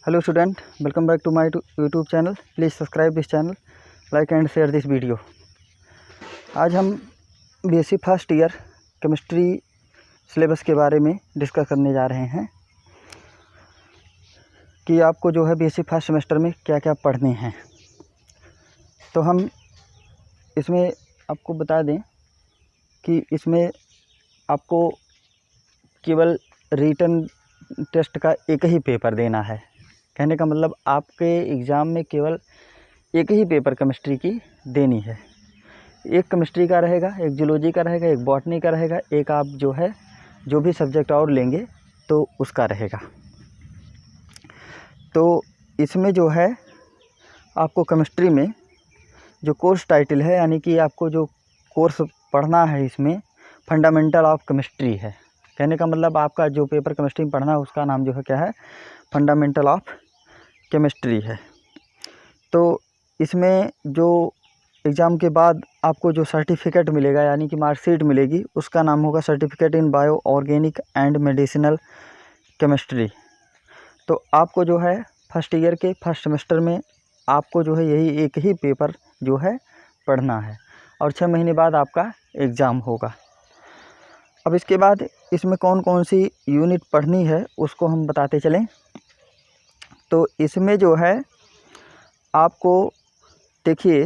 Hello student, welcome back to my YouTube channel. Please subscribe this channel, like and share this video. आज हम BSc first year chemistry syllabus के बारे में discuss करने जा रहे हैं कि आपको जो है BSc फर्स्ट सेमेस्टर में क्या क्या पढ़ने हैं। तो हम इसमें आपको बता दें कि इसमें आपको केवल रिटन टेस्ट का एक ही पेपर देना है। कहने का मतलब आपके एग्ज़ाम में केवल एक ही पेपर केमिस्ट्री की देनी है। एक केमिस्ट्री का रहेगा, एक जूलॉजी का रहेगा, एक बॉटनी का रहेगा, एक आप जो है जो भी सब्जेक्ट और लेंगे तो उसका रहेगा। तो इसमें जो है आपको केमिस्ट्री में जो कोर्स टाइटल है, यानी कि आपको जो कोर्स पढ़ना है इसमें फंडामेंटल ऑफ केमिस्ट्री है। कहने का मतलब आपका जो पेपर केमिस्ट्री में पढ़ना है उसका नाम जो है क्या है, फंडामेंटल ऑफ केमिस्ट्री है। तो इसमें जो एग्ज़ाम के बाद आपको जो सर्टिफिकेट मिलेगा यानी कि मार्कशीट मिलेगी उसका नाम होगा certificate in bio organic and medicinal chemistry. तो आपको जो है फर्स्ट ईयर के फर्स्ट सेमेस्टर में आपको जो है यही एक ही पेपर जो है पढ़ना है और 6 महीने बाद आपका एग्ज़ाम होगा। अब इसके बाद इसमें कौन कौन सी यूनिट पढ़नी है उसको हम बताते चलें। तो इसमें जो है आपको देखिए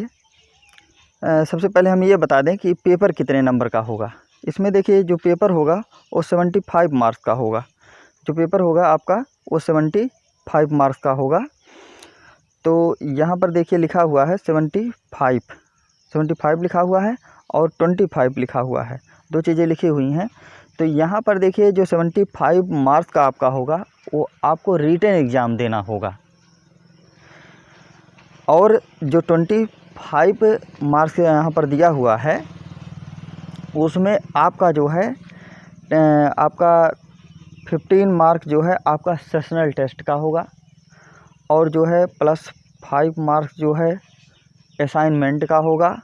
सबसे पहले हम ये बता दें कि पेपर कितने नंबर का होगा। इसमें देखिए जो पेपर होगा वो 75 मार्क्स का होगा। जो पेपर होगा आपका वो 75 मार्क्स का होगा। तो यहाँ पर देखिए लिखा हुआ है 75 लिखा हुआ है और 25 लिखा हुआ है, दो चीज़ें लिखी हुई हैं। तो यहाँ पर देखिए जो 75 मार्क्स का आपका होगा वो आपको रिटन एग्ज़ाम देना होगा और जो 25 मार्क्स यहाँ पर दिया हुआ है उसमें आपका जो है आपका 15 मार्क जो है आपका सेशनल टेस्ट का होगा और जो है +5 मार्क्स जो है असाइनमेंट का होगा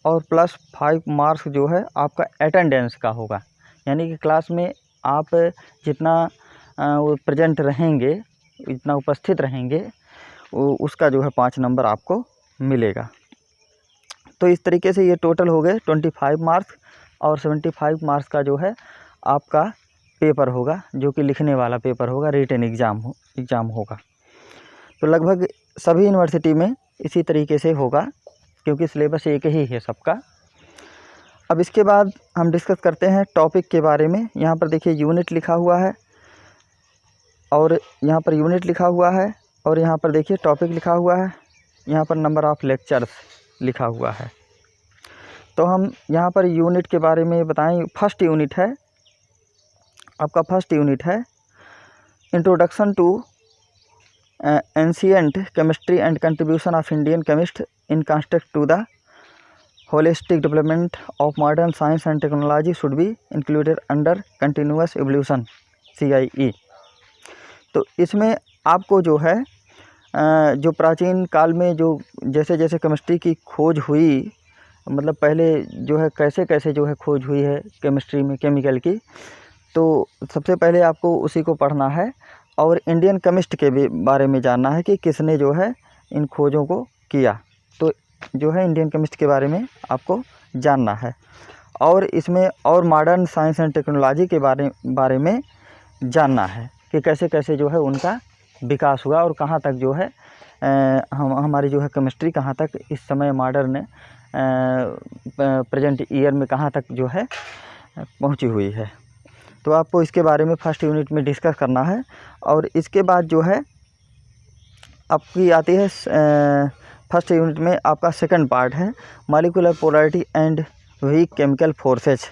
और +5 मार्क्स जो है आपका अटेंडेंस का होगा। यानी कि क्लास में आप जितना प्रेजेंट रहेंगे, जितना उपस्थित रहेंगे, उसका जो है 5 नंबर आपको मिलेगा। तो इस तरीके से ये टोटल हो गए 25 मार्क्स और 75 मार्क्स का जो है आपका पेपर होगा, जो कि लिखने वाला पेपर होगा, रिटन एग्ज़ाम होगा। तो लगभग सभी यूनिवर्सिटी में इसी तरीके से होगा क्योंकि सिलेबस एक ही है सबका। अब इसके बाद हम डिस्कस करते हैं टॉपिक के बारे में। यहाँ पर देखिए यूनिट लिखा हुआ है और यहाँ पर यूनिट लिखा हुआ है और यहाँ पर देखिए टॉपिक लिखा हुआ है, यहाँ पर नंबर ऑफ़ लेक्चर्स लिखा हुआ है। तो हम यहाँ पर यूनिट के बारे में बताएं। फर्स्ट यूनिट है आपका, फर्स्ट यूनिट है introduction to ancient chemistry and contribution of Indian chemist in context to the holistic development of modern science and technology should be included under continuous evolution CIE। तो इसमें आपको जो है जो प्राचीन काल में जो जैसे जैसे केमिस्ट्री की खोज हुई, मतलब पहले जो है कैसे कैसे जो है खोज हुई है केमिस्ट्री में केमिकल की, तो सबसे पहले आपको उसी को पढ़ना है और इंडियन केमिस्ट के भी बारे में जानना है कि किसने जो है इन खोजों को किया। तो जो है इंडियन केमिस्ट के बारे में आपको जानना है और इसमें और मॉडर्न साइंस एंड टेक्नोलॉजी के बारे में जानना है कि कैसे कैसे जो है उनका विकास हुआ और कहाँ तक जो है हमारी जो है केमिस्ट्री कहाँ तक इस समय मॉडर्न प्रेजेंट ईयर में कहाँ तक जो है पहुँची हुई है। तो आपको इसके बारे में फर्स्ट यूनिट में डिस्कस करना है। और इसके बाद जो है आपकी आती है फर्स्ट यूनिट में आपका सेकंड पार्ट है molecular polarity and weak chemical forces.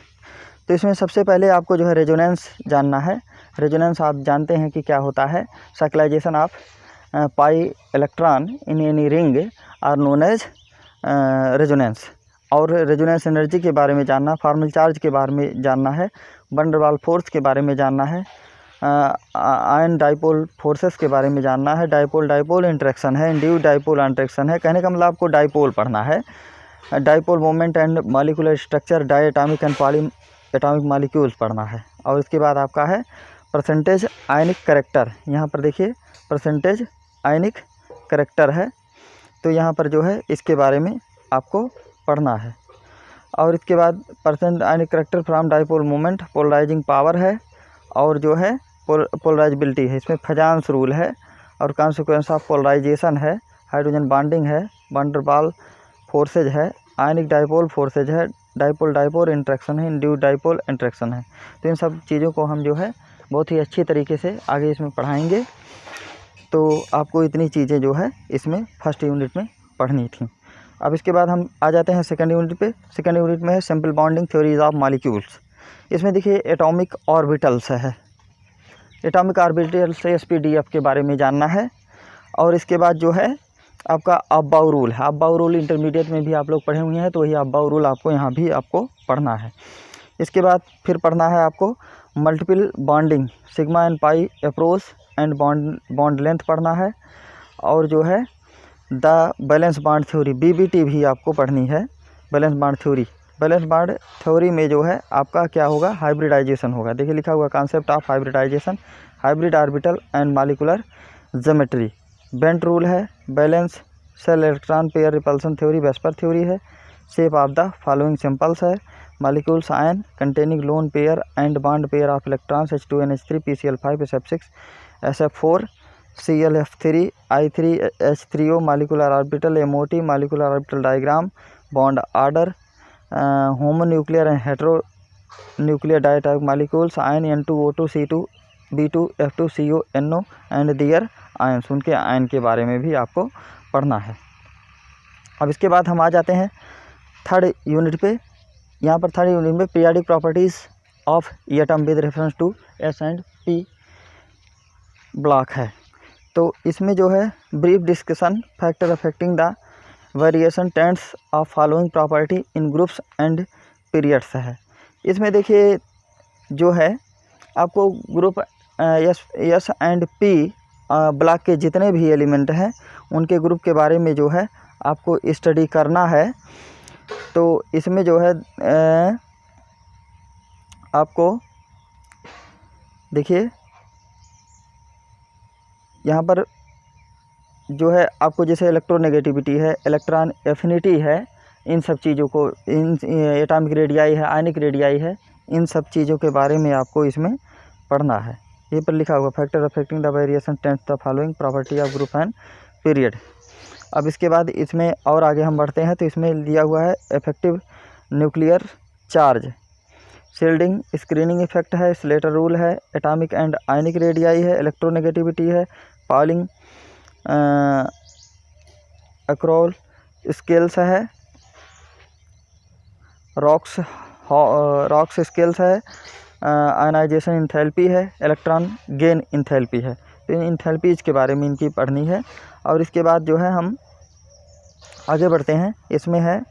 तो इसमें सबसे पहले आपको जो है रेजोनेंस जानना है। रेजोनेंस आप जानते हैं कि क्या होता है। Cyclisation of pi electron in any ring are known as resonance. और रेजोनेंस एनर्जी के बारे में जानना, फॉर्मल चार्ज के बारे में जानना है, वैन डेर वाल्स फोर्स के बारे में जानना है, आयन डाइपोल फोर्सेस के बारे में जानना है, डाइपोल डाइपोल इंटरेक्शन है, इंड्यूस्ड डाइपोल इंटरेक्शन है। कहने का मतलब आपको डाइपोल पढ़ना है, dipole moment and molecular structure, diatomic and polyatomic molecules पढ़ना है। और इसके बाद आपका है परसेंटेज आयनिक करेक्टर। यहाँ पर देखिए परसेंटेज आयनिक करैक्टर है, तो यहाँ पर जो है इसके बारे में आपको पढ़ना है। और इसके बाद percent ionic character from dipole moment, polarising power है, और जो है पोलराइजेबिलिटी है, इसमें फजांस रूल है, और कॉन्सिक्वेंस ऑफ पोलराइजेशन है, हाइड्रोजन बॉन्डिंग है, वंडरवाल फोर्सेज है, आयनिक डाइपोल फोर्सेज है, डाइपोल डाइपोल इंट्रैक्शन है, इंड्यूस्ड डाइपोल इंट्रैक्शन है। तो इन सब चीज़ों को हम जो है बहुत ही अच्छी तरीके से आगे इसमें पढ़ाएंगे। तो आपको इतनी चीज़ें जो है इसमें फर्स्ट यूनिट में पढ़नी थी। अब इसके बाद हम आ जाते हैं सेकंड यूनिट पे। सेकंड यूनिट में है simple bonding theories of molecules. इसमें देखिए एटॉमिक ऑर्बिटल्स है, एटॉमिक ऑर्बिटल से SPDF के बारे में जानना है। और इसके बाद जो है आपका अबाउ रूल है। अबाउ रूल इंटरमीडिएट में भी आप लोग पढ़े हुए हैं, तो वही अबाउ रूल आपको यहाँ भी आपको पढ़ना है। इसके बाद फिर पढ़ना है आपको multiple bonding, sigma and pi approach and bond length पढ़ना है। और जो है the valence bond theory, BBT भी आपको पढ़नी है। Valence bond theory, valence bond theory में जो है आपका क्या होगा, हाइब्रिडाइजेशन होगा। देखिए लिखा हुआ concept of hybridization, hybrid orbital and molecular geometry. Bent rule है, valence shell electron pair repulsion theory, VSEPR theory है। Shape of the following symbols है, molecules ion containing lone pair and bond pair of electrons H2NH3 PCl5 SF6 SF4 ClF3 I3H3O, molecular orbital MOT, molecular orbital diagram, bond order, homonuclear and heteronuclear diatomic molecules, ion N2O2 C2 B2 F2 CO NO and their ions, उनके ion के बारे में भी आपको पढ़ना है। अब इसके बाद हम आ जाते हैं थर्ड यूनिट पे। यहाँ पर थर्ड यूनिट में periodic properties of atom with reference to S and P block है। तो इसमें जो है brief discussion factor affecting the variation tends of following property in groups and periods है। इसमें देखिए जो है आपको group S and P block के जितने भी एलिमेंट हैं उनके ग्रुप के बारे में जो है आपको स्टडी करना है। तो इसमें जो है आपको देखिए यहाँ पर जो है आपको जैसे इलेक्ट्रोनेगेटिविटी है, इलेक्ट्रॉन एफिनिटी है, इन सब चीज़ों को, इन एटॉमिक रेडियाई है, आयनिक रेडियाई है, इन सब चीज़ों के बारे में आपको इसमें पढ़ना है। ये पर लिखा हुआ factor affecting the variation tends the following property of group and period. अब इसके बाद इसमें और आगे हम बढ़ते हैं तो इसमें दिया हुआ है effective nuclear charge, shielding screening effect है, स्लेटर रूल है, एटॉमिक एंड आयनिक रेडियाई है, इलेक्ट्रोनेगेटिविटी है, पॉलिंग अक्रॉल स्केल्स है, रॉक्स स्केल्स है, आयनाइजेशन इंथैल्पी है, इलेक्ट्रॉन गेन इंथैल्पी है। तो इन इंथैल्पीज के बारे में इनकी पढ़नी है। और इसके बाद जो है हम आगे बढ़ते हैं, इसमें है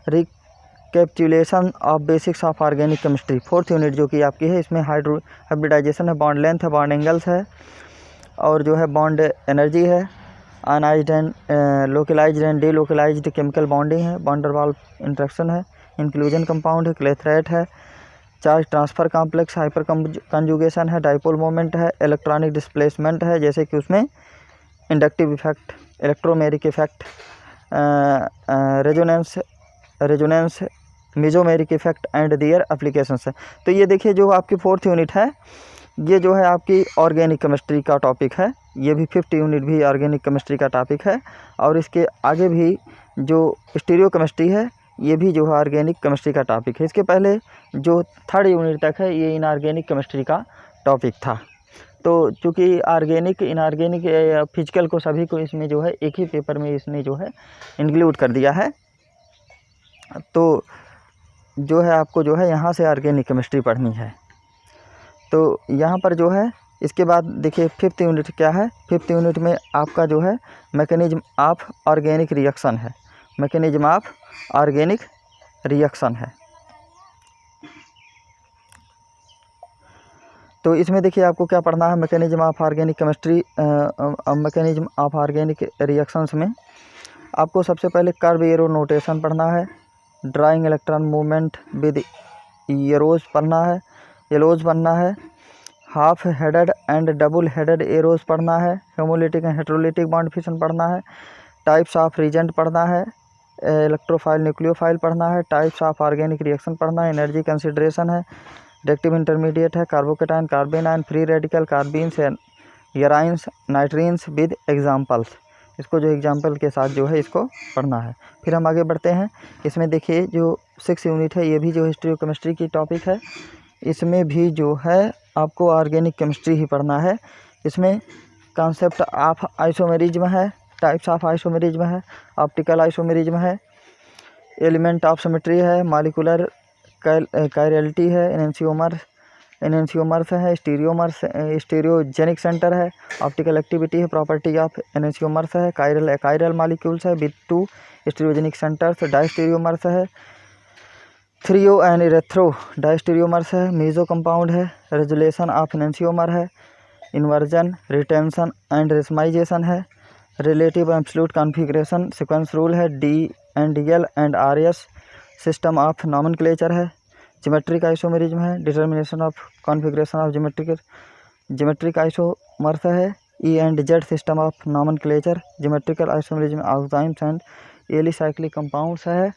recapitulation of basics of organic chemistry, fourth unit जो कि आपकी है। इसमें हाइब्रिडाइजेशन है, बॉन्ड लेंथ है, बॉन्ड एंगल्स है, और जो है बॉन्ड एनर्जी है, ionized and localized and delocalized chemical bonding है, वंडरवाल इंट्रैक्शन है, इंक्लूजन कंपाउंड है, क्लेथरेट है, charge transfer complex, hyperconjugation है, डाइपोल मोमेंट है, इलेक्ट्रॉनिक डिस्प्लेसमेंट है, जैसे कि उसमें inductive effect, electromeric effect, resonance mesomeric effect and their applications है। तो ये देखिए जो आपकी फोर्थ यूनिट है ये जो है आपकी ऑर्गेनिक केमिस्ट्री का टॉपिक है। ये भी फिफ्थ यूनिट भी ऑर्गेनिक केमिस्ट्री का टॉपिक है। और इसके आगे भी जो स्टीरियो केमिस्ट्री है ये भी जो है ऑर्गेनिक केमिस्ट्री का टॉपिक है। इसके पहले जो थर्ड यूनिट तक है ये इनऑर्गेनिक केमिस्ट्री का टॉपिक था। तो चूँकि ऑर्गेनिक इनऑर्गेनिक फिजिकल को सभी को इसमें जो है एक ही पेपर में इसने जो है इंक्लूड कर दिया है। तो जो है आपको जो है यहाँ से ऑर्गेनिक केमिस्ट्री पढ़नी है। तो यहाँ पर जो है इसके बाद देखिए फिफ्थ यूनिट क्या है। फिफ्थ यूनिट में आपका जो है मैकेनिज्म ऑफ ऑर्गेनिक रिएक्शन है, मैकेनिज्म ऑफ ऑर्गेनिक रिएक्शन है। तो इसमें देखिए आपको क्या पढ़ना है, mechanism of organic chemistry, mechanism of organic reactions में आपको सबसे पहले कर्व एरो नोटेशन पढ़ना है, drawing electron movement with yellows पढ़ना है, half headed and double headed arrows पढ़ना है, homolytic and heterolytic bond fission पढ़ना है, टाइप्स ऑफ रीजेंट पढ़ना है, इलेक्ट्रोफाइल न्यूक्लियोफाइल पढ़ना है, टाइप्स ऑफ ऑर्गेनिक रिएक्शन पढ़ना है, एनर्जी कंसिडरेशन है, रिएक्टिव इंटरमीडिएट है, carbocation, carbanion, free radical, carbenes, arynes, nitrenes with examples. इसको जो एग्जाम्पल के साथ जो है इसको पढ़ना है। फिर हम आगे बढ़ते हैं। इसमें देखिए जो 6 यूनिट है ये भी जो हिस्ट्रियोकेमिस्ट्री की टॉपिक है, इसमें भी जो है आपको ऑर्गेनिक केमिस्ट्री ही पढ़ना है। इसमें कॉन्सेप्ट ऑफ आइसोमेरिज्म है, टाइप्स ऑफ आइसोमेरिज्म है, ऑप्टिकल आइसोमेरिज्म है, एलिमेंट ऑफ सिमेट्री है, मॉलिक्यूलर कायरलिटी है, एनेंशियोमर्स है, स्टीरियोजेनिक सेंटर है, ऑप्टिकल एक्टिविटी है, प्रॉपर्टी ऑफ एनेंशियोमर्स है, कायरल मॉलिक्यूल्स है विद 2 स्टीरियोजेनिक सेंटर्स, डायस्टीरियोमर्स है, थ्रियो एंड इरेथ्रो डायस्टीरियोमर्स है, मीजो कंपाउंड है, रेजुलेशन ऑफ एनेंशियोमर है, इन्वर्जन, रिटेंशन एंड रेसमाइजेशन है, relative absolute configuration sequence rule है, DNDL and RS system of nomenclature है, geometric isomerism है, determination of configuration of geometric isomers है, E&Z system of nomenclature, geometrical isomerism of enzymes and alicyclic compounds है,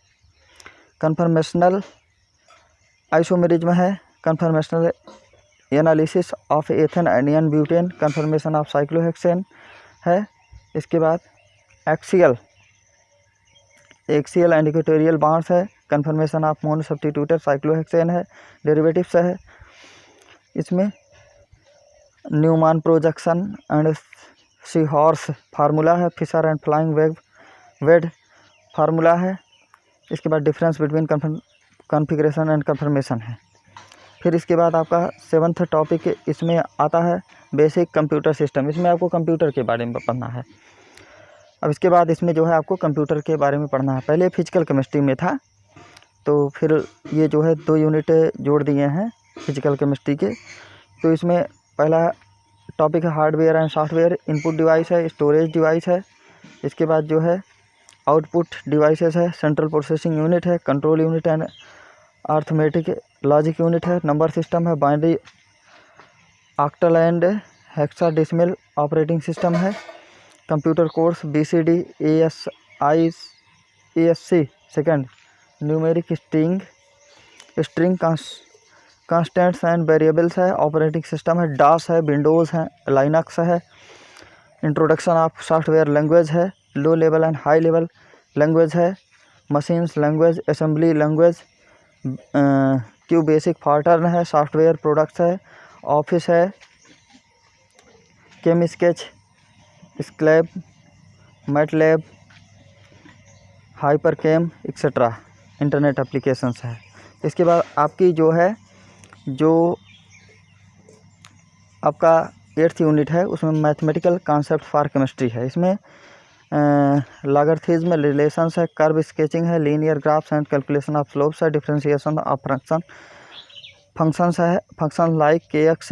conformational isomerism है, conformational analysis of ethane and butane, conformation of cyclohexane है। इसके बाद axial and equatorial bonds है, conformation of mono substituted cyclohexane है, derivatives है। इसमें Newman projection and sawhorse formula है, Fischer and flying wedge formula है। इसके बाद difference between configuration and conformation है। फिर इसके बाद आपका 7th टॉपिक इसमें आता है बेसिक कंप्यूटर सिस्टम। इसमें आपको कंप्यूटर के बारे में पढ़ना है। अब इसके बाद इसमें जो है आपको कंप्यूटर के बारे में पढ़ना है। पहले फिजिकल केमिस्ट्री में था, तो फिर ये जो है 2 यूनिट जोड़ दिए हैं फिजिकल केमिस्ट्री के। तो इसमें पहला टॉपिक है hardware and software, input device है, स्टोरेज डिवाइस है। इसके बाद जो है आउटपुट डिवाइसेस है, सेंट्रल प्रोसेसिंग यूनिट है, control unit and arithmetic logic unit है, नंबर सिस्टम है, binary octal and hexadecimal operating system है, computer course BCD ASC second, numeric string constants and variables है, ऑपरेटिंग सिस्टम है, DOS है, Windows है, Linux है, introduction of software language है, low level and high level language है, machines language, assembly language, Q basic pattern है, software products है, office है, chem sketch, Scilab, MATLAB, HyperChem etcetera internet applications है। इसके बाद आपकी जो है जो आपका 8th यूनिट है उसमें मैथमेटिकल कॉन्सेप्ट फॉर केमिस्ट्री है। इसमें लॉगरिथम रिलेशंस है, कर्व स्केचिंग है, linear graphs and calculation of slopes है, डिफरेंशिएशन ऑफ फंक्शंस है, function like kx,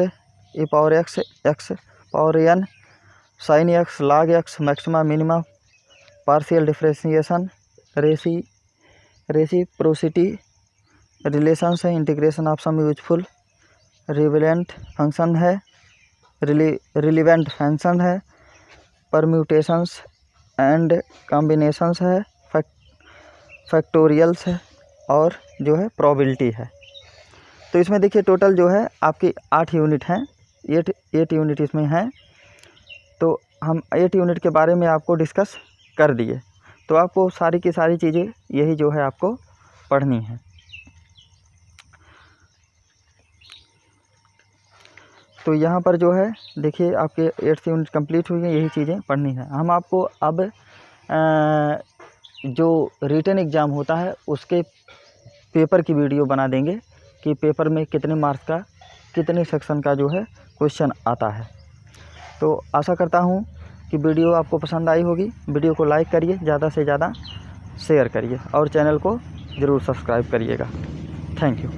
e power x, x power n, sin x, log x, maxima minima, partial differentiation, reciprocity relations है, integration of some useful relevant function है, relevant function है, permutations and combinations है, factorials है और जो है probability है। तो इसमें देखिए टोटल जो है आपकी 8 यूनिट हैं, 8 यूनिट इसमें हैं। तो हम 8 यूनिट के बारे में आपको डिस्कस कर दिए। तो आपको सारी की सारी चीज़ें यही जो है आपको पढ़नी है। तो यहाँ पर जो है देखिए आपके 8th यूनिट कंप्लीट हुई है, यही चीज़ें पढ़नी है। हम आपको अब जो रिटन एग्ज़ाम होता है उसके पेपर की वीडियो बना देंगे कि पेपर में कितने मार्क्स का कितने सेक्शन का जो है क्वेश्चन आता है। तो आशा करता हूँ कि वीडियो आपको पसंद आई होगी। वीडियो को लाइक करिए, ज़्यादा से ज़्यादा शेयर करिए और चैनल को ज़रूर सब्सक्राइब करिएगा। Thank you.